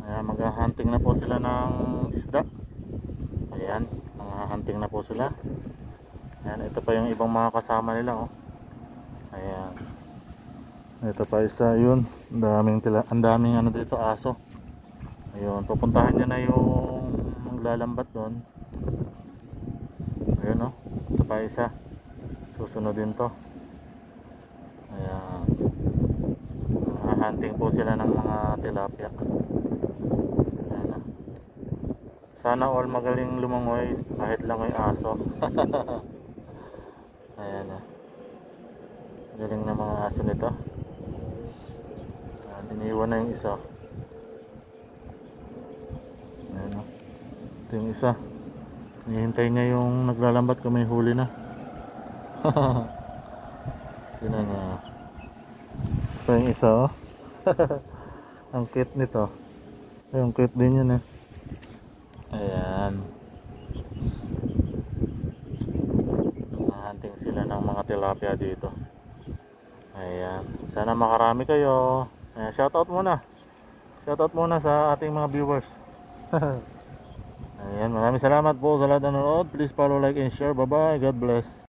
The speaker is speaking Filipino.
Ayan, maghahunting na po sila ng isda. Ayan, maghahunting na po sila. Ayan, ito pa yung ibang mga kasama nila, oh. Ayan. Ito pa isa, yun. Ang daming ano dito, aso. Ayun, pupuntahan niya na yung maglalambat doon. Ayun, oh. Ito pa isa. Susunod din to. Ayan. Hunting po sila ng mga tilapia. Ayan, oh. Sana all magaling lumangoy kahit lang ay aso. Ayan, oh. Galing na mga aso nito. Ayan, iniwan na yung isa. Ayan, oh. Ito yung isa. Hinihintay niya yung naglalambat kung may huli na. Yun na nga. Ito yung isa, oh. Ang cute nito. Yung cute din yun, eh. Ayan. Hunting sila ng mga tilapia dito. Ayan. Sana makarami kayo. Ayan, shoutout muna. Shoutout muna sa ating mga viewers. Ayan, maraming salamat po sa lahat ng nanonood. Please follow, like, and share. Bye bye. God bless.